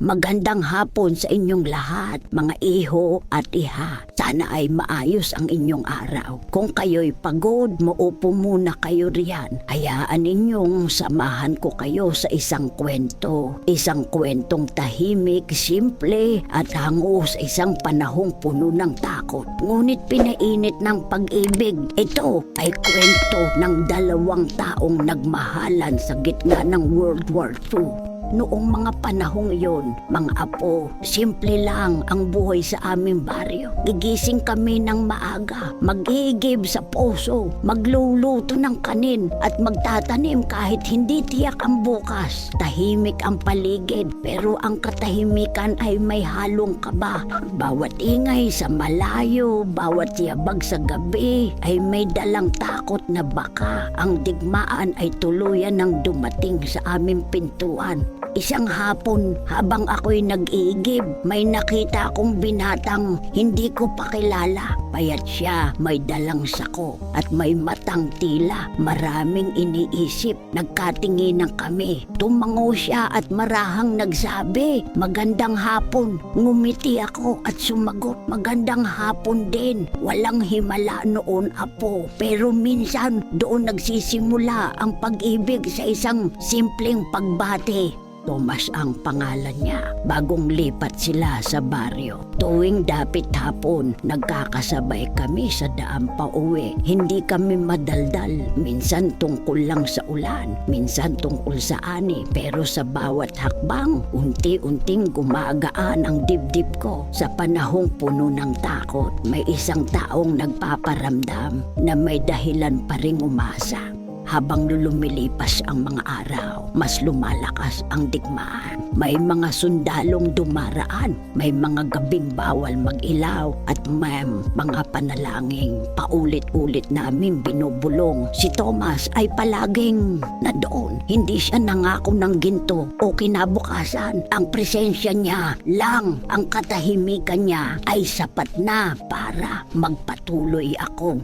Magandang hapon sa inyong lahat, mga iho at iha. Sana ay maayos ang inyong araw. Kung kayo'y pagod, maupo muna kayo riyan. Hayaan ninyong samahan ko kayo sa isang kwento. Isang kwentong tahimik, simple at hango sa isang panahong puno ng takot. Ngunit pinainit ng pag-ibig. Ito ay kwento ng dalawang taong nagmahalan sa gitna ng World War II. Noong mga panahong iyon, mga apo, simple lang ang buhay sa aming baryo. Gigising kami ng maaga, mag-iigib sa poso, magluluto ng kanin at magtatanim kahit hindi tiyak ang bukas. Tahimik ang paligid pero ang katahimikan ay may halong kaba. Bawat ingay sa malayo, bawat yabag sa gabi ay may dalang takot na baka ang digmaan ay tuluyan ng dumating sa aming pintuan. Isang hapon, habang ako'y nag-iigib, may nakita akong binatang hindi ko pa kilala. Payat siya, may dalang sako at may matang tila. Maraming iniisip, nagkatinginan kami. Tumango siya at marahang nagsabi, "Magandang hapon." Ngumiti ako at sumagot, "Magandang hapon din." Walang himala noon, apo. Pero minsan, doon nagsisimula ang pag-ibig sa isang simpleng pagbati. Tomas ang pangalan niya. Bagong lipat sila sa baryo. Tuwing dapit hapon, nagkakasabay kami sa daan pa uwi. Hindi kami madaldal. Minsan tungkol lang sa ulan, minsan tungkol sa ani. Pero sa bawat hakbang, unti-unting gumagaan ang dibdib ko. Sa panahong puno ng takot, may isang taong nagpaparamdam na may dahilan pa ring umasa. Habang lumilipas ang mga araw, mas lumalakas ang digmaan. May mga sundalong dumaraan, may mga gabing bawal mag-ilaw at may mga panalangin. Paulit-ulit namin binubulong. Si Tomas ay palaging nandoon. Hindi siya nangako ng ginto o kinabukasan. Ang presensya niya lang, ang katahimikan niya ay sapat na para magpatuloy ako.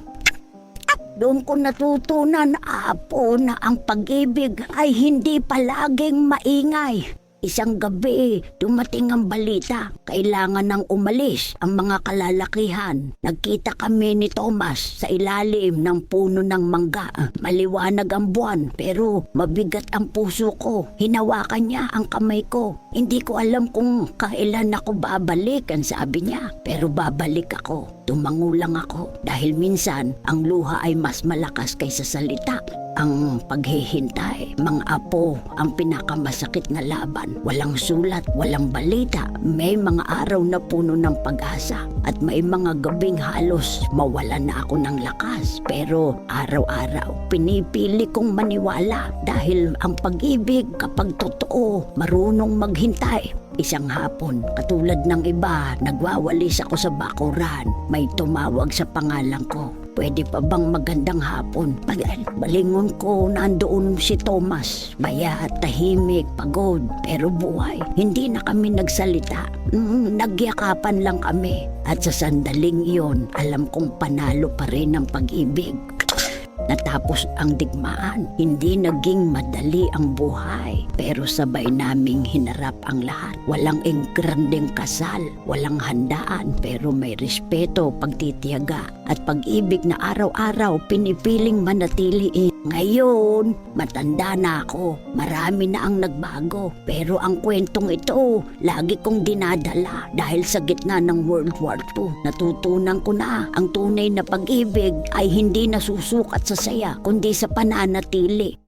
Doon ko natutunan, apo, na ang pag-ibig ay hindi palaging maingay. Isang gabi, dumating ang balita. Kailangan nang umalis ang mga kalalakihan. Nagkita kami ni Tomas sa ilalim ng puno ng mangga. Maliwanag ang buwan, pero mabigat ang puso ko. Hinawakan niya ang kamay ko. Hindi ko alam kung kailan ako babalik, ang sabi niya. Pero babalik ako. Tumango lang ako dahil minsan ang luha ay mas malakas kaysa salita. Ang paghihintay, mga apo, ang pinakamasakit na laban. Walang sulat, walang balita. May mga araw na puno ng pag-asa at may mga gabing halos mawala na ako ng lakas. Pero araw-araw, pinipili kong maniwala dahil ang pag-ibig kapag totoo, marunong maghintay. Isang hapon, katulad ng iba, nagwawalis ako sa bakuran. May tumawag sa pangalan ko. "Pwede pa bang magandang hapon?" Balingon ko, nandoon si Tomas. Bayat, tahimik, pagod, pero buhay. Hindi na kami nagsalita. Nagyakapan lang kami. At sa sandaling iyon, alam kong panalo pa rin ang pag-ibig. Natapos ang digmaan, hindi naging madali ang buhay. Pero sabay naming hinarap ang lahat. Walang engrandeng kasal, walang handaan, pero may respeto, pagtitiyaga at pag-ibig na araw-araw pinipiling manatili. Ngayon, matanda na ako. Marami na ang nagbago. Pero ang kwentong ito, lagi kong dinadala dahil sa gitna ng World War II. Natutunan ko na ang tunay na pag-ibig ay hindi nasusukat sa saya, kundi sa pananatili.